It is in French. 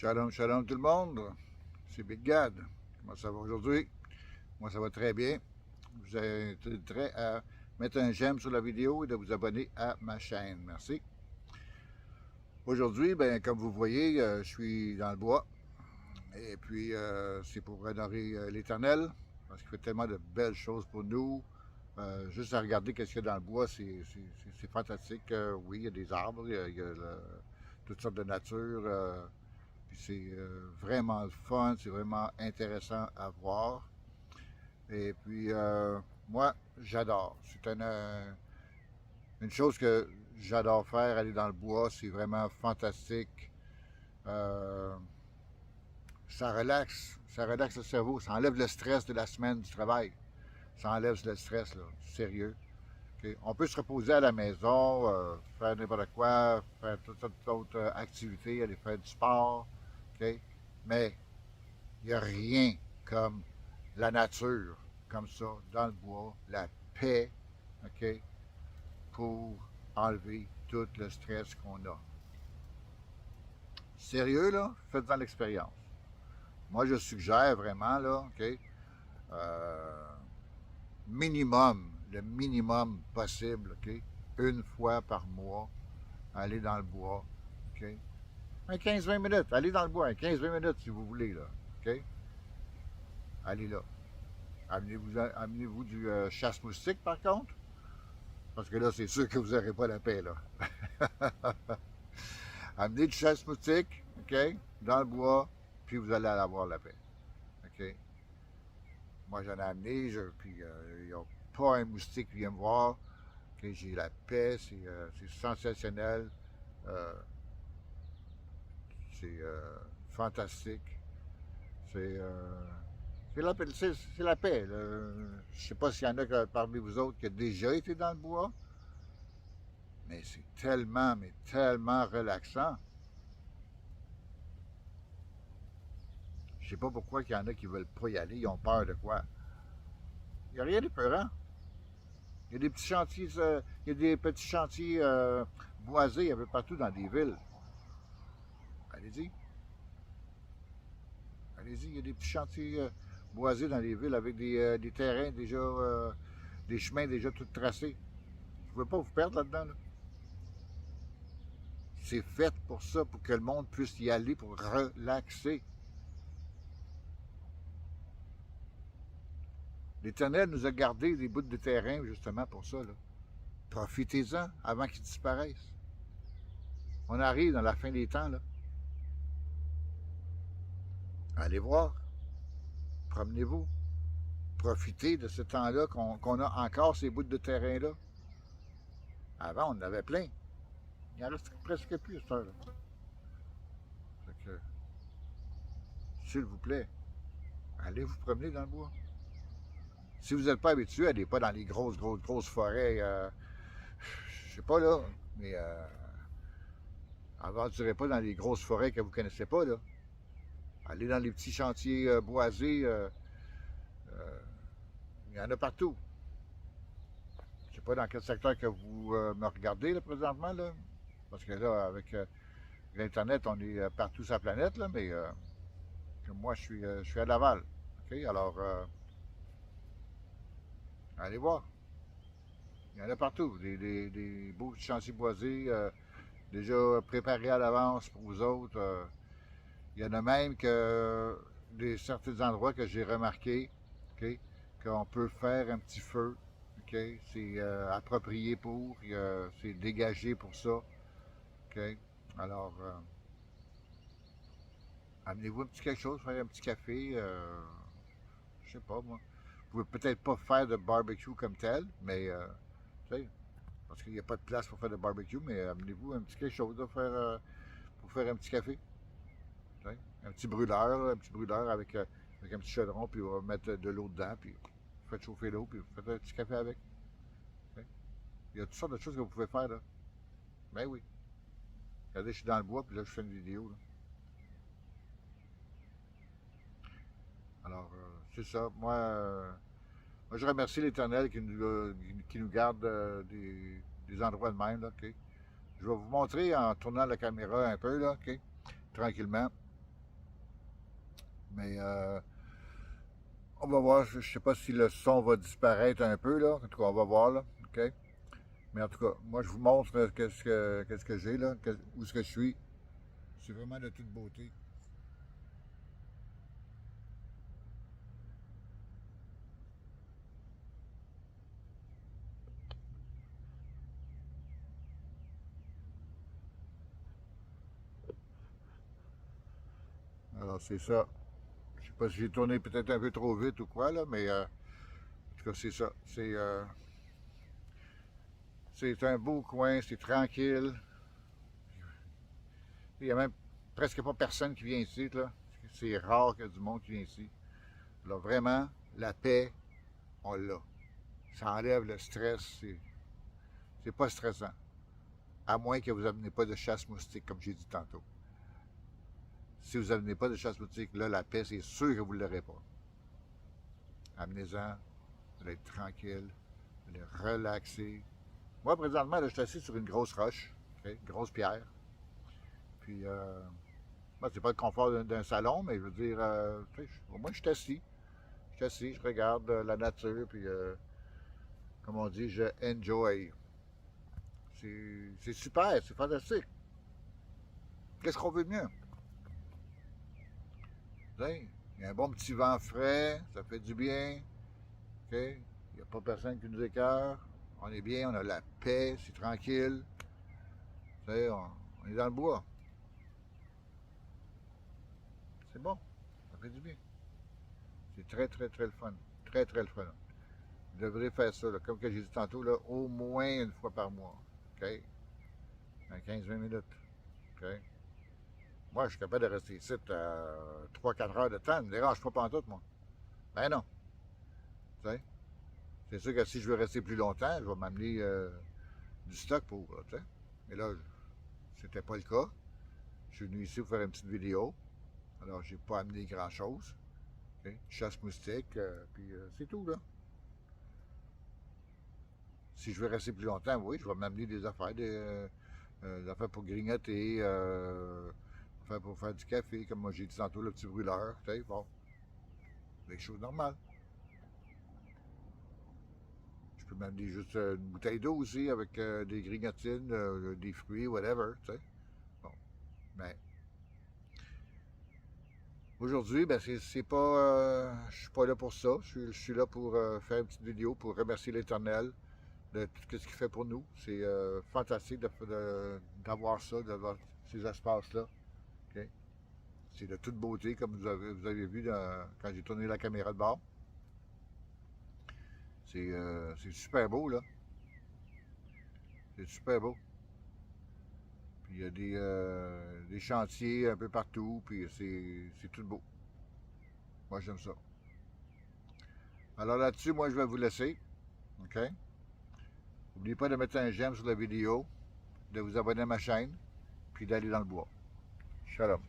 Shalom, shalom tout le monde. C'est Big Gad. Comment ça va aujourd'hui? Moi, ça va très bien. Je vous inviterai à mettre un j'aime sur la vidéo et de vous abonner à ma chaîne. Merci. Aujourd'hui, ben, comme vous voyez, je suis dans le bois. Et puis, c'est pour honorer l'Éternel, parce qu'il fait tellement de belles choses pour nous. Juste à regarder qu'est-ce qu'il y a dans le bois, c'est fantastique. Oui, il y a des arbres, toutes sortes de nature. Puis c'est vraiment le fun, c'est vraiment intéressant à voir. Et puis, moi, j'adore. Une chose que j'adore faire, aller dans le bois, c'est vraiment fantastique. Euh, ça relaxe le cerveau, ça enlève le stress de la semaine du travail. Ça enlève le stress, là, sérieux. Ok. On peut se reposer à la maison, faire n'importe quoi, faire toutes sortes d'autres activités, aller faire du sport. Ok. Mais il n'y a rien comme la nature, comme ça, dans le bois, la paix, OK, pour enlever tout le stress qu'on a. Sérieux, là, faites-en l'expérience. Moi, je suggère vraiment, là, OK, euh, le minimum possible, OK, une fois par mois, aller dans le bois, OK. Un 15-20 minutes, allez dans le bois, un 15-20 minutes si vous voulez, là, OK. Allez là. Amenez-vous du chasse-moustique, par contre. Parce que là, c'est sûr que vous n'aurez pas la paix, là. Amenez du chasse-moustique, OK, dans le bois, puis vous allez avoir la paix. OK? Moi, j'en ai amené, puis il n'y a pas un moustique qui vient me voir. OK, j'ai la paix, c'est sensationnel. Euh, c'est fantastique. C'est la paix. C'est la paix. Là. Je ne sais pas s'il y en a parmi vous autres qui a déjà été dans le bois, mais c'est tellement, mais tellement relaxant. Je sais pas pourquoi il y en a qui veulent pas y aller. Ils ont peur de quoi? Il n'y a rien d'épeurant. Il y a des petits chantiers, il y a des petits chantiers boisés un peu partout dans des villes. Allez-y. Allez-y, il y a des petits chantiers boisés dans les villes avec des terrains déjà, des chemins déjà tout tracés. Vous ne pouvez pas vous perdre là-dedans. Là. C'est fait pour ça, pour que le monde puisse y aller pour relaxer. L'Éternel nous a gardé des bouts de terrain justement pour ça. Là. Profitez-en avant qu'ils disparaissent. On arrive dans la fin des temps. Là. Allez voir, promenez-vous, profitez de ce temps-là qu'on a encore ces bouts de terrain-là. Avant, on en avait plein. Il en reste presque plus à cette heure-là. Fait que, s'il vous plaît, allez vous promener dans le bois. Si vous n'êtes pas habitué, allez pas dans les grosses forêts. Je sais pas là, mais aventurez pas dans les grosses forêts que vous connaissez pas là. Allez dans les petits chantiers boisés. Euh, il y en a partout. Je sais pas dans quel secteur que vous me regardez là, présentement, là. Parce que là, avec l'Internet, on est partout sur la planète, là, mais moi, je suis à Laval. OK? Alors, allez voir. Il y en a partout. Des beaux chantiers boisés déjà préparés à l'avance pour vous autres. Il y en a même que certains endroits que j'ai remarqué, OK, qu'on peut faire un petit feu. OK? C'est approprié pour, c'est dégagé pour ça. OK? Alors, amenez-vous un petit quelque chose, faire un petit café. Je sais pas, moi. Vous pouvez peut-être pas faire de barbecue comme tel, mais, tu sais, parce qu'il n'y a pas de place pour faire de barbecue, mais amenez-vous un petit quelque chose pour faire un petit café. Tu sais. Un petit brûleur avec un petit chaudron, puis on va mettre de l'eau dedans, puis vous faites chauffer l'eau, puis vous faites un petit café avec. Tu sais. Il y a toutes sortes de choses que vous pouvez faire, là. Ben oui. Regardez, je suis dans le bois, puis là, je fais une vidéo, là. Alors, c'est ça. Moi, je remercie l'Éternel qui nous garde des endroits de même, là, OK? Je vais vous montrer en tournant la caméra un peu, là, OK? Tranquillement. Mais on va voir, je ne sais pas si le son va disparaître un peu, là. En tout cas, on va voir, là. OK? Mais en tout cas, moi, je vous montre qu'est-ce que j'ai, là, où est-ce que je suis. C'est vraiment de toute beauté. Alors, c'est ça. Je sais pas si j'ai tourné peut-être un peu trop vite ou quoi, là, mais en tout cas, c'est ça. C'est un beau coin, c'est tranquille. Il n'y a même presque pas personne qui vient ici, là. C'est rare qu'il y ait du monde qui vient ici. Là, vraiment, la paix, on l'a. Ça enlève le stress, c'est pas stressant. À moins que vous n'amenez pas de chasse moustique, comme j'ai dit tantôt. Si vous n'amenez pas de chasse moustique, là, la paix, c'est sûr que vous ne l'aurez pas. Amenez-en, vous allez être tranquille, vous allez relaxer. Moi, présentement, là, je suis assis sur une grosse roche, okay? Une grosse pierre. Puis, moi, c'est pas le confort d'un salon, mais je veux dire, au moins, je suis assis. Je suis assis, je regarde la nature, puis, comme on dit, je enjoy. C'est super, c'est fantastique. Qu'est-ce qu'on veut de mieux? Il y a un bon petit vent frais, ça fait du bien. OK? Il n'y a pas personne qui nous écœure. On est bien, on a la paix, c'est tranquille. On est dans le bois. C'est bon, ça fait du bien. C'est très, très, très le fun. Très, très le fun. Vous devrez faire ça, là, comme que j'ai dit tantôt, là, au moins une fois par mois. OK? Dans 15-20 minutes. OK? Moi, je suis capable de rester ici 3-4 heures de temps. Ça ne me dérange pas pantoute, moi. Ben non. T'sais? C'est sûr que si je veux rester plus longtemps, je vais m'amener du stock pour. T'sais? Mais là, c'était pas le cas. Je suis venu ici pour faire une petite vidéo. Alors, j'ai pas amené grand-chose. Okay? Chasse moustique, puis c'est tout, là. Si je veux rester plus longtemps, oui, je vais m'amener des affaires pour grignoter, affaires pour faire du café, comme moi j'ai dit tantôt, le petit brûleur, tu sais, bon, des choses normales. Je peux m'amener juste une bouteille d'eau aussi avec des grignotines, des fruits, whatever, tu sais. Bon, mais aujourd'hui, ben c'est pas, je suis pas là pour ça. Je suis là pour faire une petite vidéo pour remercier l'Éternel de tout ce qu'il fait pour nous. C'est fantastique d'avoir ça, d'avoir ces espaces-là. OK? C'est de toute beauté, comme vous avez vu quand j'ai tourné la caméra de bord. C'est super beau, là. C'est super beau. Puis il y a des chantiers un peu partout, puis c'est tout beau. Moi, j'aime ça. Alors là-dessus, moi, je vais vous laisser. OK? N'oubliez pas de mettre un j'aime sur la vidéo, de vous abonner à ma chaîne, puis d'aller dans le bois. Shalom.